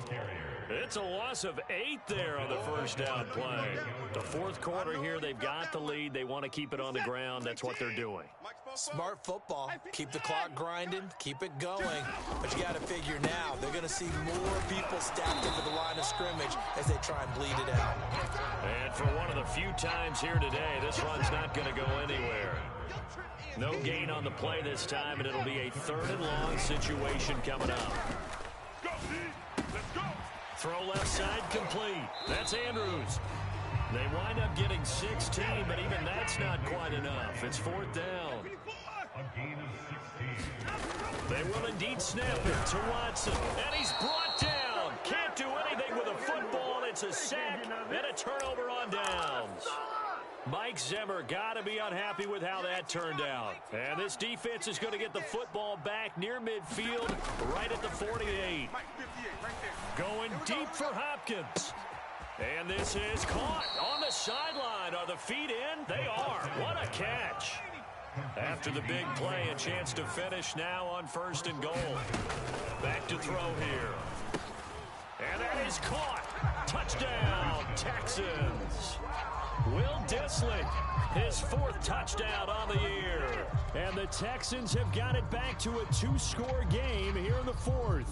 Speaker 1: It's a loss of 8 there on the first down play. The 4th quarter here, they've got the lead. They want to keep it on the ground. That's what they're doing.
Speaker 4: Smart football. Keep the clock grinding. Keep it going. But you got to figure now, they're going to see more people stacked up at the line of scrimmage as they try and bleed it out.
Speaker 1: And for one of the few times here today, this run's not going to go anywhere. No gain on the play this time, and it'll be a 3rd and long situation coming up. Throw left side complete. That's Andrews. They wind up getting 16, but even that's not quite enough. It's 4th down.
Speaker 5: A gain of 16.
Speaker 1: They will indeed snap it to Watson. And he's brought down. Can't do anything with a football. It's a sack and a turnover on downs. Mike Zimmer got to be unhappy with how that turned out. And this defense is going to get the football back near midfield, right at the 48. Going deep for Hopkins. And this is caught on the sideline. Are the feet in? They are. What a catch. After the big play, a chance to finish now on 1st and goal. Back to throw here. And that is caught. Touchdown, Texans. Will Disley, his 4th touchdown on the year. And the Texans have got it back to a 2-score game here in the 4th.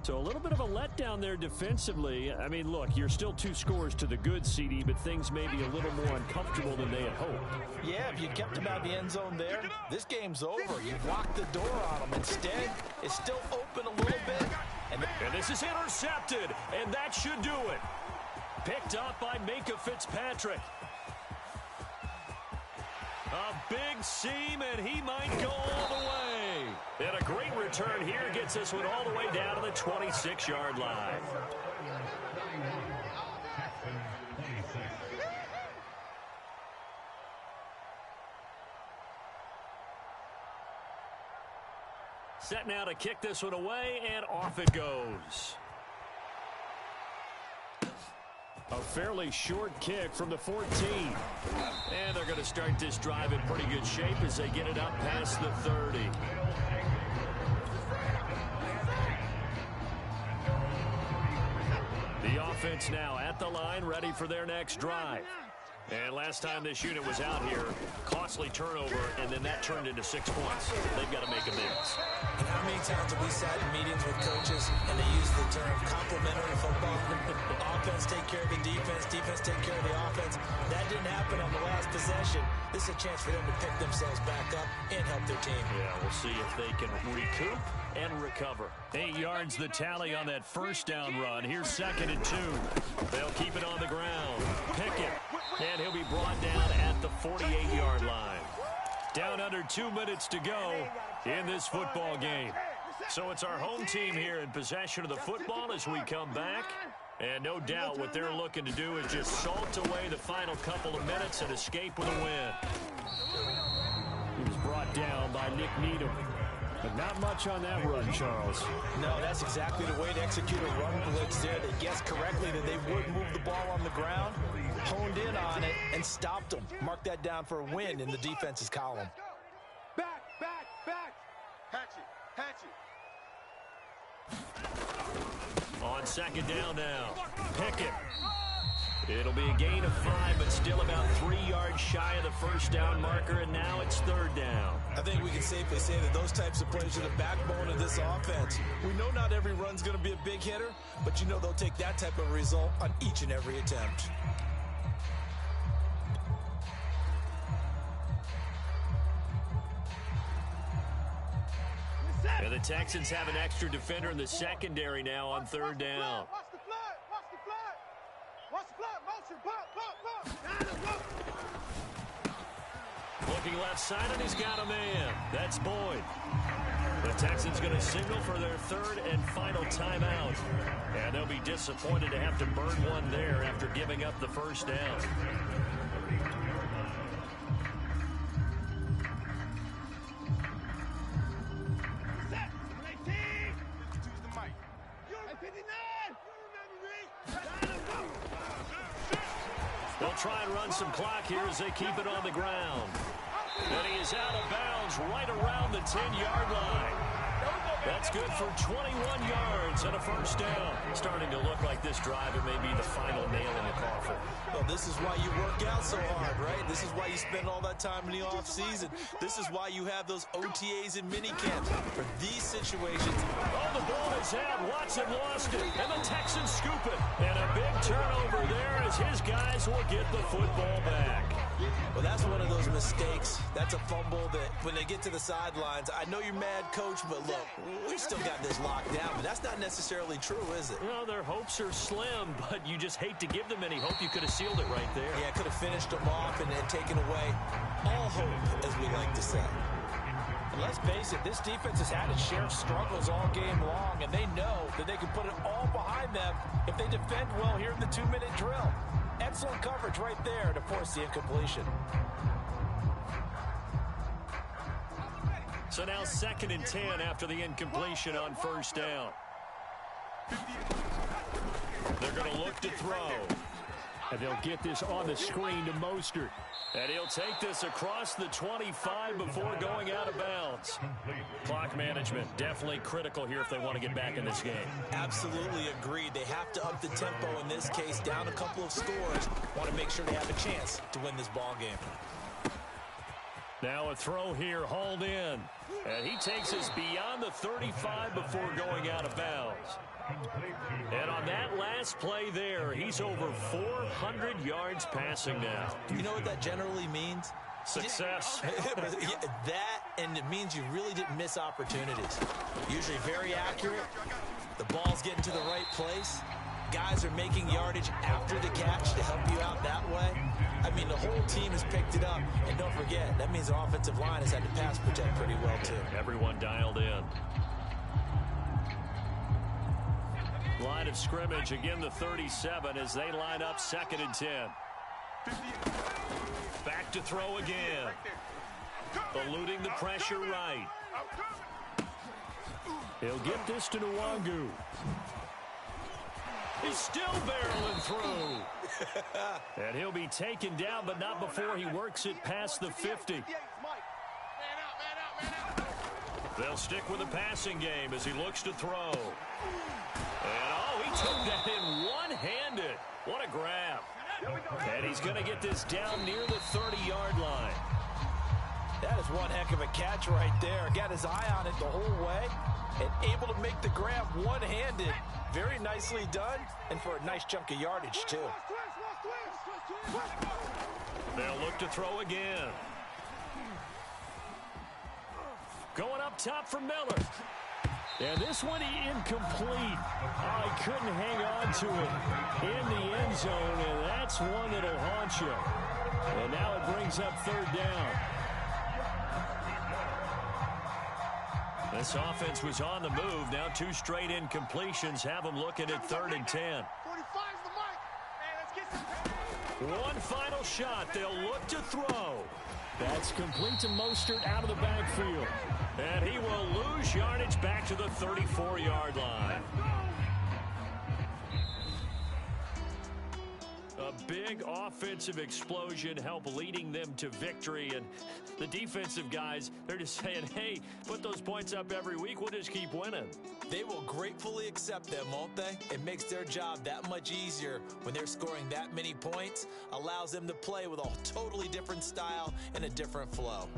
Speaker 1: So a little bit of a letdown there defensively. I mean, look, you're still 2 scores to the good, CD, but things may be a little more uncomfortable than they had hoped.
Speaker 4: Yeah, if you kept them out of the end zone there, this game's over. You've locked the door on them. Instead, it's still open a little bit.
Speaker 1: And this is intercepted, and that should do it. Picked up by Minka Fitzpatrick. A big seam, and he might go all the way. And a great return here gets this one all the way down to the 26-yard line. Set now to kick this one away, and off it goes. A fairly short kick from the 14. And they're going to start this drive in pretty good shape as they get it up past the 30. The offense now at the line, ready for their next drive. And last time this unit was out here, costly turnover, and then that turned into 6 points. They've got to make amends.
Speaker 4: And how many times have we sat in meetings with coaches and they use the term complementary football? Offense take care of the defense, defense take care of the offense. That didn't happen on the last possession. This is a chance for them to pick themselves back up and help their team.
Speaker 1: Yeah, we'll see if they can recoup and recover. 8 yards the tally on that first down run. Here's 2nd and 2. They'll keep it on the ground. Pickett. And he'll be brought down at the 48-yard line. Down under 2 minutes to go in this football game. So it's our home team here in possession of the football as we come back. And no doubt what they're looking to do is just salt away the final couple of minutes and escape with a win.
Speaker 2: He was brought down by Nick Needham. But not much on that run, Charles.
Speaker 4: No, that's exactly the way to execute a run blitz there. They guessed correctly that they would move the ball on the ground, honed in on it, and stopped them. Mark that down for a win in the defense's column.
Speaker 3: Back, back, back. Hatchet, hatchet.
Speaker 1: On second down now, Pickett. It'll be a gain of 5, but still about 3 yards shy of the first down marker, and now it's third down.
Speaker 4: I think we can safely say that those types of plays are the backbone of this offense. We know not every run's going to be a big hitter, but you know they'll take that type of result on each and every attempt.
Speaker 1: And the Texans have an extra defender in the secondary now on third down.
Speaker 3: Watch the flood, watch the flood. Watch the flood, motion, pop.
Speaker 1: Looking left side, and he's got a man. That's Boyd. The Texans going to signal for their third and final timeout. And they'll be disappointed to have to burn one there after giving up the first down. They'll try and run some clock here as they keep it on the ground. And he is out of bounds right around the 10-yard line. That's good for 21 yards and a first down. Starting to look like this drive, it may be the final nail in the coffin.
Speaker 4: Well, this is why you work out so hard, right? This is why you spend all that time in the offseason. This is why you have those OTAs and minicamps for these situations.
Speaker 1: Oh, the ball is out. Watson lost it, and the Texans scoop it. And a big turnover there as his guys will get the football back.
Speaker 4: Well, that's one of those mistakes. That's a fumble that when they get to the sidelines, I know you're mad, Coach, but look, we still got this locked down. But that's not necessarily true, is it?
Speaker 1: Well, their hopes are slim, but you just hate to give them any hope. You could have sealed it right there.
Speaker 4: Yeah, could have finished them off and then taken away all hope, as we like to say.
Speaker 6: And let's face it, this defense has had its share of struggles all game long, and they know that they can put it all behind them if they defend well here in the 2-minute drill. Excellent coverage right there to force the incompletion.
Speaker 1: So now 2nd and 10 after the incompletion on first down. They're going to look to throw.
Speaker 2: And they'll get this on the screen to Mostert.
Speaker 1: And he'll take this across the 25 before going out of bounds. Clock management definitely critical here if they want to get back in this game.
Speaker 4: Absolutely agreed. They have to up the tempo in this case, down a couple of scores. Want to make sure they have a chance to win this ball game.
Speaker 1: Now a throw here, hauled in. And he takes us beyond the 35 before going out of bounds. And on that last play there, he's over 400 yards passing now.
Speaker 4: You know what that generally means?
Speaker 1: Success.
Speaker 4: That, and it means you really didn't miss opportunities. Usually very accurate. The ball's getting to the right place. Guys are making yardage after the catch to help you out that way. I mean, the whole team has picked it up. And don't forget, that means the offensive line has had to pass protect pretty well, too.
Speaker 1: Everyone dialed in. Line of scrimmage, again the 37 as they line up 2nd and 10. Back to throw again. Eluding the pressure right.
Speaker 2: He'll get this to Nwangu.
Speaker 1: He's still barreling through. And he'll be taken down, but not before he works it past the 50. They'll stick with the passing game as he looks to throw. And, oh, he took that in one-handed. What a grab. And he's going to get this down near the 30-yard line.
Speaker 6: That is one heck of a catch right there. Got his eye on it the whole way and able to make the grab one-handed. Very nicely done, and for a nice chunk of yardage, too.
Speaker 1: They'll look to throw again. Going up top for Miller.
Speaker 2: And this one incomplete. Oh, he couldn't hang on to it in the end zone, and that's one that'll haunt you. And now it brings up third down. This offense was on the move. Now 2 straight incompletions have them looking at 3rd and 10.
Speaker 3: 45's the mic. Hey, let's get some.
Speaker 2: One final shot. They'll look to throw.
Speaker 1: That's complete to Mostert out of the backfield.
Speaker 2: And he will lose yardage back to the 34-yard line. A big offensive explosion helped leading them to victory. And the defensive guys, they're just saying, hey, put those points up every week. We'll just keep winning.
Speaker 4: They will gratefully accept them, won't they? It makes their job that much easier when they're scoring that many points. Allows them to play with a totally different style and a different flow.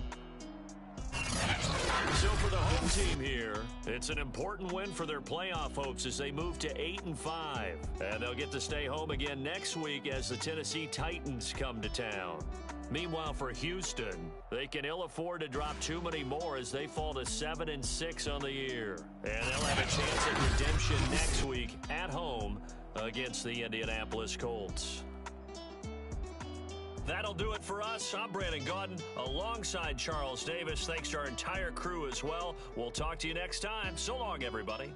Speaker 2: So for the home team here, it's an important win for their playoff hopes as they move to 8-5. And they'll get to stay home again next week as the Tennessee Titans come to town. Meanwhile, for Houston, they can ill afford to drop too many more as they fall to 7-6 on the year. And they'll have a chance at redemption next week at home against the Indianapolis Colts. That'll do it for us. I'm Brandon Gaudin alongside Charles Davis. Thanks to our entire crew as well. We'll talk to you next time. So long, everybody.